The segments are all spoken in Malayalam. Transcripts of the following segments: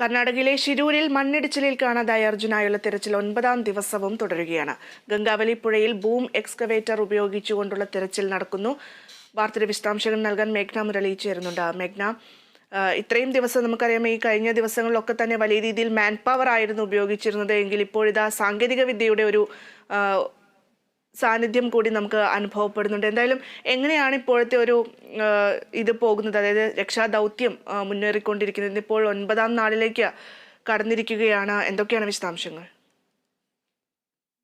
കർണാടകയിലെ ഷിരൂരിൽ മണ്ണിടിച്ചിലിൽ കാണാതായ അർജുനായുള്ള തിരച്ചിൽ 9ാം ദിവസവും തുടരുകയാണ്. ഗംഗാവലി പുഴയിൽ ബൂം എക്സ്കവേറ്റർ ഉപയോഗിച്ചുകൊണ്ടുള്ള തിരച്ചിൽ നടക്കുന്നു. വാർത്തയുടെ വിശദാംശങ്ങൾ നൽകാൻ മേഘ്ന മുരളി ചേരുന്നുണ്ട്. മേഘ്ന, ഇത്രയും ദിവസം നമുക്കറിയാം, ഈ കഴിഞ്ഞ ദിവസങ്ങളിലൊക്കെ തന്നെ വലിയ രീതിയിൽ മാൻ പവർ ആയിരുന്നു ഉപയോഗിച്ചിരുന്നത് എങ്കിൽ ഇപ്പോഴിതാ സാങ്കേതിക വിദ്യയുടെ ഒരു സാന്നിധ്യം കൂടി നമുക്ക് അനുഭവപ്പെടുന്നുണ്ട്. എന്തായാലും എങ്ങനെയാണ് ഇപ്പോഴത്തെ ഒരു ഇത് പോകുന്നത്, അതായത് രക്ഷാദൗത്യം മുന്നേറിക്കൊണ്ടിരിക്കുന്നത്? ഇപ്പോൾ 9ാം നാളിലേക്ക് കടന്നിരിക്കുകയാണ്. എന്തൊക്കെയാണ് വിശദാംശങ്ങൾ?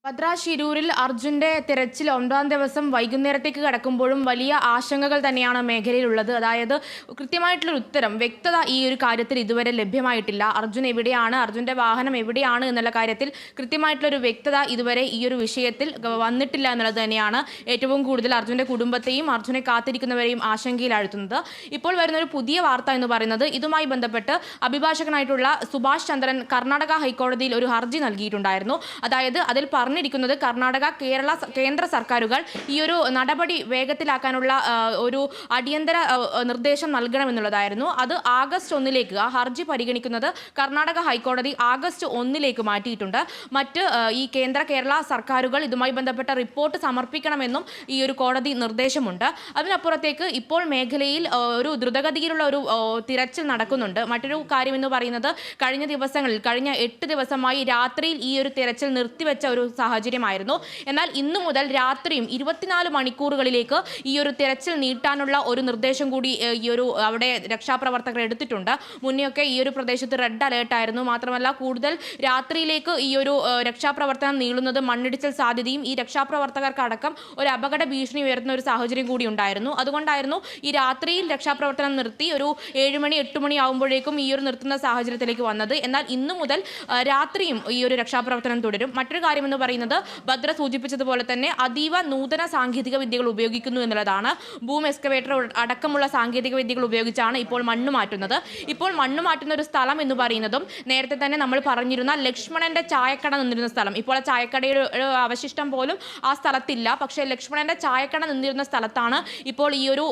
ഭദ്ര, ഷിരൂരിൽ അർജുന്റെ തിരച്ചിൽ 9ാം ദിവസം വൈകുന്നേരത്തേക്ക് കടക്കുമ്പോഴും വലിയ ആശങ്കകൾ തന്നെയാണ് മേഖലയിലുള്ളത്. അതായത് കൃത്യമായിട്ടുള്ളൊരു ഉത്തരം, വ്യക്തത ഈ ഒരു കാര്യത്തിൽ ഇതുവരെ ലഭ്യമായിട്ടില്ല. അർജുൻ എവിടെയാണ്, അർജുന്റെ വാഹനം എവിടെയാണ് എന്നുള്ള കാര്യത്തിൽ കൃത്യമായിട്ടുള്ളൊരു വ്യക്തത ഇതുവരെ ഈ ഒരു വിഷയത്തിൽ വന്നിട്ടില്ല എന്നുള്ളത് തന്നെയാണ് ഏറ്റവും കൂടുതൽ അർജുന്റെ കുടുംബത്തെയും അർജുനെ കാത്തിരിക്കുന്നവരെയും ആശങ്കയിലാഴ്ത്തുന്നത്. ഇപ്പോൾ വരുന്നൊരു പുതിയ വാർത്ത എന്ന് പറയുന്നത്, ഇതുമായി ബന്ധപ്പെട്ട് അഭിഭാഷകനായിട്ടുള്ള സുഭാഷ് ചന്ദ്രൻ കർണാടക ഹൈക്കോടതിയിൽ ഒരു ഹർജി നൽകിയിട്ടുണ്ടായിരുന്നു. അതായത് അതിൽ പറഞ്ഞിരിക്കുന്നത് കർണാടക, കേന്ദ്ര സർക്കാരുകൾ ഈ ഒരു നടപടി വേഗത്തിലാക്കാനുള്ള ഒരു അടിയന്തര നിർദ്ദേശം നൽകണമെന്നുള്ളതായിരുന്നു. അത് ആഗസ്റ്റ് 1 ആ ഹർജി പരിഗണിക്കുന്നത് കർണാടക ഹൈക്കോടതി ആഗസ്റ്റ് 1 മാറ്റിയിട്ടുണ്ട്. മറ്റ് ഈ കേരള സർക്കാരുകൾ ഇതുമായി ബന്ധപ്പെട്ട റിപ്പോർട്ട് സമർപ്പിക്കണമെന്നും ഈ ഒരു കോടതി നിർദ്ദേശമുണ്ട്. അതിനപ്പുറത്തേക്ക് ഇപ്പോൾ മേഖലയിൽ ഒരു ദ്രുതഗതിയിലുള്ള ഒരു തിരച്ചിൽ നടക്കുന്നുണ്ട്. മറ്റൊരു കാര്യം എന്ന് പറയുന്നത്, കഴിഞ്ഞ 8 ദിവസമായി രാത്രിയിൽ ഈ ഒരു തിരച്ചിൽ നിർത്തിവെച്ച ഒരു സാഹചര്യമായിരുന്നു. എന്നാൽ ഇന്നു മുതൽ രാത്രിയും 24 മണിക്കൂറുകളിലേക്ക് ഈ ഒരു തിരച്ചിൽ നീട്ടാനുള്ള ഒരു നിർദ്ദേശം കൂടി ഈ ഒരു അവിടെ രക്ഷാപ്രവർത്തകർ എടുത്തിട്ടുണ്ട്. മുന്നെയൊക്കെ ഈ ഒരു പ്രദേശത്ത് റെഡ് അലേർട്ട് ആയിരുന്നു. മാത്രമല്ല, കൂടുതൽ രാത്രിയിലേക്ക് ഈ ഒരു രക്ഷാപ്രവർത്തനം നീളുന്നത് മണ്ണിടിച്ചിൽ സാധ്യതയും ഈ രക്ഷാപ്രവർത്തകർക്കടക്കം ഒരു അപകട ഭീഷണി ഉയർത്തുന്ന ഒരു സാഹചര്യം കൂടി ഉണ്ടായിരുന്നു. അതുകൊണ്ടായിരുന്നു ഈ രാത്രിയിൽ രക്ഷാപ്രവർത്തനം നിർത്തി ഒരു 7 മണി 8 മണി ആകുമ്പോഴേക്കും ഈ ഒരു നിർത്തുന്ന സാഹചര്യത്തിലേക്ക് വന്നത്. എന്നാൽ ഇന്നു മുതൽ രാത്രിയും ഈ ഒരു രക്ഷാപ്രവർത്തനം തുടരും. മറ്റൊരു കാര്യം എന്ന് പറയുന്നത്, ഭദ്ര സൂചിപ്പിച്ചതുപോലെ തന്നെ അതീവ നൂതന സാങ്കേതിക വിദ്യകൾ ഉപയോഗിക്കുന്നു എന്നുള്ളതാണ്. ബൂം എക്സ്കവേറ്റർ അടക്കമുള്ള സാങ്കേതിക വിദ്യകൾ ഉപയോഗിച്ചാണ് ഇപ്പോൾ മണ്ണ് മാറ്റുന്നത്. ഇപ്പോൾ മണ്ണ് മാറ്റുന്ന ഒരു സ്ഥലം എന്ന് പറയുന്നതും നേരത്തെ തന്നെ നമ്മൾ പറഞ്ഞിരുന്ന ലക്ഷ്മണന്റെ ചായക്കട നിന്നിരുന്ന സ്ഥലം, ഇപ്പോൾ ആ ചായക്കടയുടെ അവശിഷ്ടം പോലും ആ സ്ഥലത്തില്ല. പക്ഷേ ലക്ഷ്മണന്റെ ചായക്കട നിന്നിരുന്ന സ്ഥലത്താണ് ഇപ്പോൾ ഈ ഒരു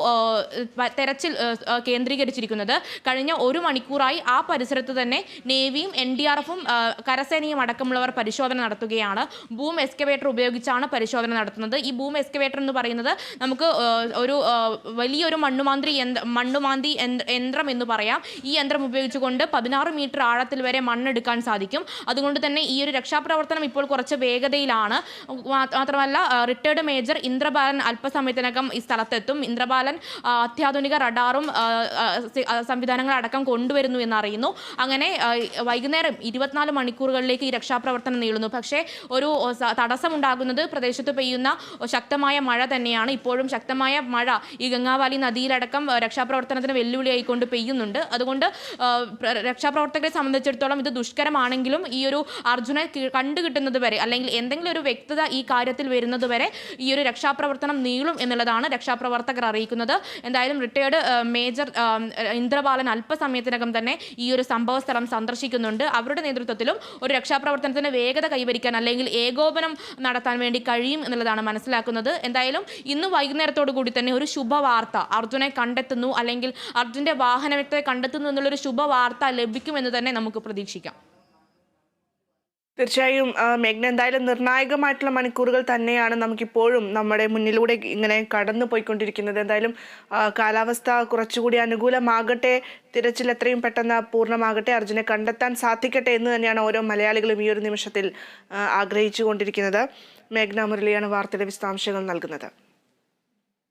തെരച്ചിൽ കേന്ദ്രീകരിച്ചിരിക്കുന്നത്. കഴിഞ്ഞ 1 മണിക്കൂറായി ആ പരിസരത്ത് തന്നെ നേവിയും NDRF-ഉം കരസേനയും അടക്കമുള്ളവർ പരിശോധന നടത്തുകയാണ്. ബൂം എക്സ്കവേറ്റർ ഉപയോഗിച്ചാണ് പരിശോധന നടത്തുന്നത്. ഈ ബൂം എക്സ്കവേറ്റർ എന്ന് പറയുന്നത് നമുക്ക് ഒരു വലിയൊരു മണ്ണുമാന്തി യന്ത്രം എന്ന് പറയാം. ഈ യന്ത്രം ഉപയോഗിച്ചുകൊണ്ട് 16 മീറ്റർ ആഴത്തിൽ വരെ മണ്ണെടുക്കാൻ സാധിക്കും. അതുകൊണ്ട് തന്നെ ഈ ഒരു രക്ഷാപ്രവർത്തനം ഇപ്പോൾ കുറച്ച് വേഗതയിലാണ്. മാത്രമല്ല, റിട്ടയർഡ് മേജർ ഇന്ദ്രബാലൻ അല്പസമയത്തിനകം ഈ സ്ഥലത്തെത്തും. ഇന്ദ്രബാലൻ അത്യാധുനിക റഡാറും സംവിധാനങ്ങളടക്കം കൊണ്ടുവരുന്നു എന്നറിയുന്നു. അങ്ങനെ വൈകുന്നേരം 24 മണിക്കൂറുകളിലേക്ക് ഈ രക്ഷാപ്രവർത്തനം നീളുന്നു. പക്ഷേ ഒരു തടസ്സമുണ്ടാകുന്നത് പ്രദേശത്ത് പെയ്യുന്ന ശക്തമായ മഴ തന്നെയാണ്. ഇപ്പോഴും ശക്തമായ മഴ ഈ ഗംഗാവാലി നദിയിലടക്കം രക്ഷാപ്രവർത്തനത്തിന് വെല്ലുവിളിയായിക്കൊണ്ട് പെയ്യുന്നുണ്ട്. അതുകൊണ്ട് രക്ഷാപ്രവർത്തകരെ സംബന്ധിച്ചിടത്തോളം ഇത് ദുഷ്കരമാണെങ്കിലും ഈ ഒരു അർജുനെ കണ്ടുകിട്ടുന്നത് വരെ, അല്ലെങ്കിൽ എന്തെങ്കിലും ഒരു വ്യക്തത ഈ കാര്യത്തിൽ വരുന്നത് വരെ ഈ ഒരു രക്ഷാപ്രവർത്തനം നീളും എന്നുള്ളതാണ് രക്ഷാപ്രവർത്തകർ അറിയിക്കുന്നത്. എന്തായാലും റിട്ടയർഡ് മേജർ ഇന്ദ്രബാലൻ അല്പസമയത്തിനകം തന്നെ ഈ ഒരു സംഭവ സ്ഥലം സന്ദർശിക്കുന്നുണ്ട്. അവരുടെ നേതൃത്വത്തിലും ഒരു രക്ഷാപ്രവർത്തനത്തിന് വേഗത കൈവരിക്കാൻ അല്ലെങ്കിൽ ഏകോപനം നടത്താൻ വേണ്ടി കഴിയും എന്നുള്ളതാണ് മനസ്സിലാക്കുന്നത്. എന്തായാലും ഇന്ന് വൈകുന്നേരത്തോടു കൂടി തന്നെ ഒരു ശുഭവാർത്ത, അർജുനെ കണ്ടെത്തുന്നു അല്ലെങ്കിൽ അർജുന്റെ വാഹനത്തെ കണ്ടെത്തുന്നു എന്നുള്ളൊരു ശുഭവാർത്ത ലഭിക്കുമെന്ന് തന്നെ നമുക്ക് പ്രതീക്ഷിക്കാം. തീർച്ചയായും മേഘ്ന, എന്തായാലും നിർണായകമായിട്ടുള്ള മണിക്കൂറുകൾ തന്നെയാണ് നമുക്കിപ്പോഴും നമ്മുടെ മുന്നിലൂടെ ഇങ്ങനെ കടന്നു പോയിക്കൊണ്ടിരിക്കുന്നത്. എന്തായാലും കാലാവസ്ഥ കുറച്ചുകൂടി അനുകൂലമാകട്ടെ, തിരച്ചിൽ എത്രയും പെട്ടെന്ന് പൂർണ്ണമാകട്ടെ, അർജുനെ കണ്ടെത്താൻ സാധിക്കട്ടെ എന്ന് തന്നെയാണ് ഓരോ മലയാളികളും ഈ ഒരു നിമിഷത്തിൽ ആഗ്രഹിച്ചു കൊണ്ടിരിക്കുന്നത്. മേഘ്ന മുരളിയാണ് വാർത്തയുടെ വിശദാംശങ്ങൾ നൽകുന്നത്.